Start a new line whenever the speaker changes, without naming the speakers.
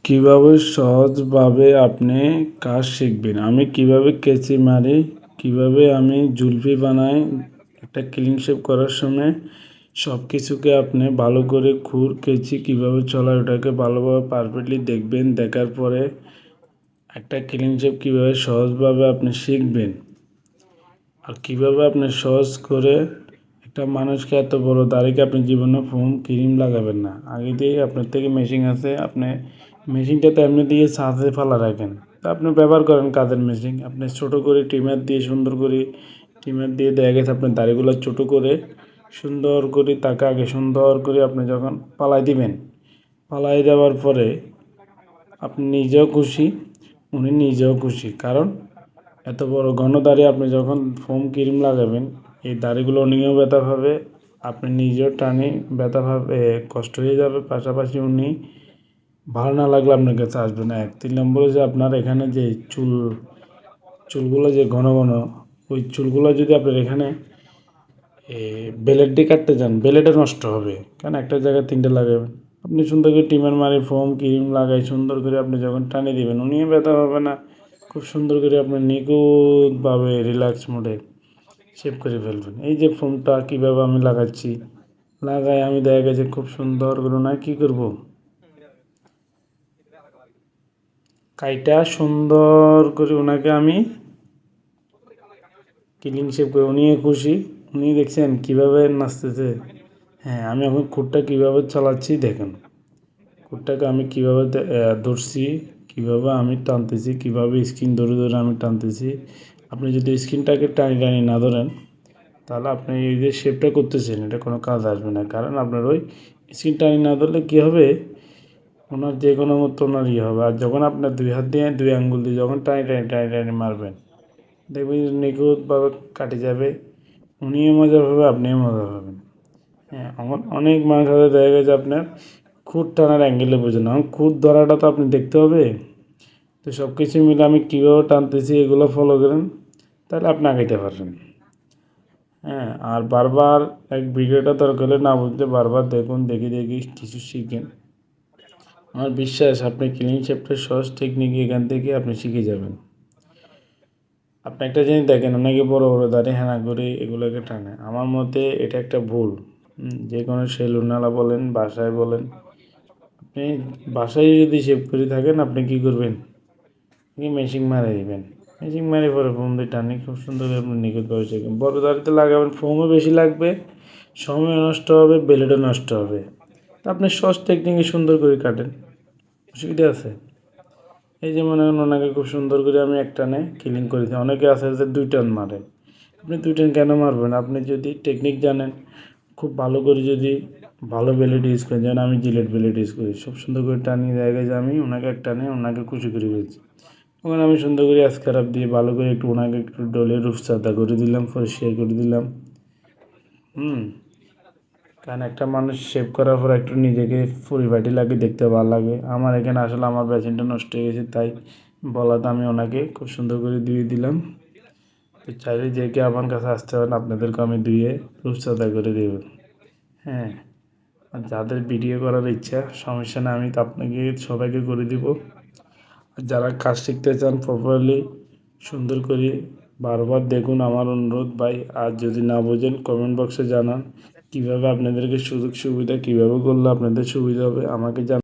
কিভাবে সহজভাবে আপনি কাজ শিখবেন? আমি কিভাবে কেঁচি মারি, কিভাবে আমি জুলপি বানাই, একটা ক্লিন শেভ করার সময় সব কিছুকে আপনি ভালো করে কেঁচি কিভাবে চলায় ওটাকে ভালোভাবে পারফেক্টলি দেখবেন। দেখার পরে একটা ক্লিন শেভ কীভাবে সহজভাবে আপনি শিখবেন। আর কীভাবে আপনি সহজ করে একটা মানুষকে এত বড় দাড়িকে আপনি জীবনে ফোম ক্রিম লাগাবেন না। আগে দিয়ে আপনার থেকে মেশিন আছে, আপনি মেশিনটা তো এমনি দিয়ে ছাদে ফেলা রাখেন। তা আপনি ব্যবহার করেন কাজের মেশিন। আপনি ছোটো করে ট্রিমার দিয়ে সুন্দর করে ট্রিমার দিয়ে দেখা গেছে আপনার দাড়িগুলো ছোটো করে সুন্দর করে তাকে আগে সুন্দর করে আপনি যখন পালাই দিবেন, পালাই দেওয়ার পরে আপনি নিজেও খুশি, উনি নিজেও খুশি। কারণ এত বড় ঘন দাড়ি আপনি যখন ফোম ক্রিম লাগাবেন, এই দাড়িগুলো উনিও ব্যথা পাবে, আপনি নিজেও টানে ব্যথা পাবে, কষ্ট হয়ে যাবে। পাশাপাশি উনি ভালো না লাগলে আপনার কাছে আসবে না। 3 নম্বরে যে আপনার এখানে যে চুলগুলো যে ঘন ঘন, ওই চুলগুলো যদি আপনার এখানে ব্লেড দিয়ে কাটতে যান, ব্লেডে নষ্ট হবে। কারণ একটা জায়গায় 3টে লাগাবেন। আপনি সুন্দর করে ট্রিমার মারি ফোম ক্রিম লাগাই সুন্দর করে আপনি যখন টানিয়ে দিবেন, উনিও ব্যথা হবে না। খুব সুন্দর করে আপনি নিখুঁতভাবে রিল্যাক্স মোডে শেভ করে ফেলবেন। এই যে ফোমটা কীভাবে আমি লাগাচ্ছি, লাগাই আমি দেখা গেছে খুব সুন্দর করে না কী করবো, কাইটা সুন্দর করে ওনাকে আমি ক্লিন শেভ করে, উনিও খুশি। উনি দেখছেন কীভাবে নাচতেছে। হ্যাঁ, আমি এখন খুঁটটা কীভাবে চালাচ্ছি দেখেন। খুঁটটাকে আমি কীভাবে ধরছি, কীভাবে আমি টানতেছি, কীভাবে স্ক্রিন ধরে ধরে আমি টানতেছি। আপনি যদি স্ক্রিনটাকে টানি টানি না ধরেন, তাহলে আপনি এই যে শেপটা করতেছেন এটা কোনো কাজ আসবে না। কারণ আপনার ওই স্ক্রিন টানি না ধরলে কী হবে, ওনার যে কোনো মতো ওনার হবে। আর যখন আপনার 2 হাত দিয়ে 2 আঙ্গুল দিয়ে যখন টানি টানি টানি টানি মারবেন, দেখবেন নিখুঁতভাবে কাটে যাবে। উনিও মজা পাবে, আপনিও মজা পাবেন। হ্যাঁ, আমার অনেক মানুষ হয়তো দেখা গেছে আপনার খুঁত টানার অ্যাঙ্গেলে বোঝে না। খুঁত ধরাটা তো আপনি দেখতে হবে। তো সব কিছু মিলে আমি কীভাবে টানতেছি এগুলো ফলো করেন, তাহলে আপনি আগাইতে পারবেন। হ্যাঁ, আর বারবার এক ভিডিওটা দরকার হলে না বুঝতে বারবার দেখুন, দেখে দেখে কিছু শিখেন। আমার বিশ্বাস আপনি ক্লিন শেভটার সহজ টেকনিক এখান থেকে আপনি শিখে যাবেন। আপনি একটা জিনিস দেখেন, অনেকে বড় বড় দাড়ি হেনা করে এগুলোকে টানে। আমার মতে এটা একটা ভুল। যে কোনো সেলুনওয়ালা বলেন, বাসায় বলেন, আপনি বাসায় যদি শেভ করে থাকেন, আপনি কী করবেন, মেশিন মারে দিবেন। মেশিন মারি পরে ফোম দিয়ে টানি খুব সুন্দর করে আপনি নিখুঁতভাবে শেখেন। বড় দাড়িতে লাগাবেন, ফোমও বেশি লাগবে, সময় নষ্ট হবে, ব্লেডও নষ্ট হবে। তা আপনি সহজ টেকনিকে সুন্দর করে কাটেন, অসুবিধা আছে? এই যে মনে করেন ওনাকে খুব সুন্দর করে আমি এক টানে ক্লিন করেছি। অনেকে আছে যে 2 টান মারে। আপনি 2 টান কেন মারবেন? আপনি যদি টেকনিক জানেন, খুব ভালো করে যদি ভালো ব্লেড ইউজ করেন, যেমন আমি জিলেট ব্লেড ইউজ করি, খুব সুন্দর করে টানিয়ে দেখা যায় যে আমি ওনাকে এক টানে ওনাকে খুশি করে ফেলছি। ওখানে আমি সুন্দর করে স্ক্রাব দিয়ে ভালো করে একটু ওনাকে একটু ডলে রূপসাদা করে দিলাম, পরিষ্কার করে দিলাম। কারণ একটা মানুষ শেভ করার পর একটু নিজেকে পরিপাটি লাগে, দেখতে ভালো লাগে। আমার এখানে আসলে আমার বেসিনটা নষ্ট হয়ে গেছে, তাই বলাতে আমি ওনাকে খুব সুন্দর করে ধুয়ে দিলাম। তো চাইলে যে কেউ আমার কাছে আসতে পারেন, আপনাদেরকে আমি ধুয়ে রূপসাদা করে দেব। হ্যাঁ, আর যাদের ভিডিও করার ইচ্ছা সমস্যা না, আমি তো আপনাকে সবাইকে করে দিব। আর যারা কাজ শিখতে চান প্রপারলি সুন্দর করে বারবার দেখুন, আমার অনুরোধ ভাই। আর যদি না বোঝেন কমেন্ট বক্সে জানান, কীভাবে আপনাদেরকে সুযোগ সুবিধা কীভাবে করলে আপনাদের সুবিধা হবে আমাকে জানান।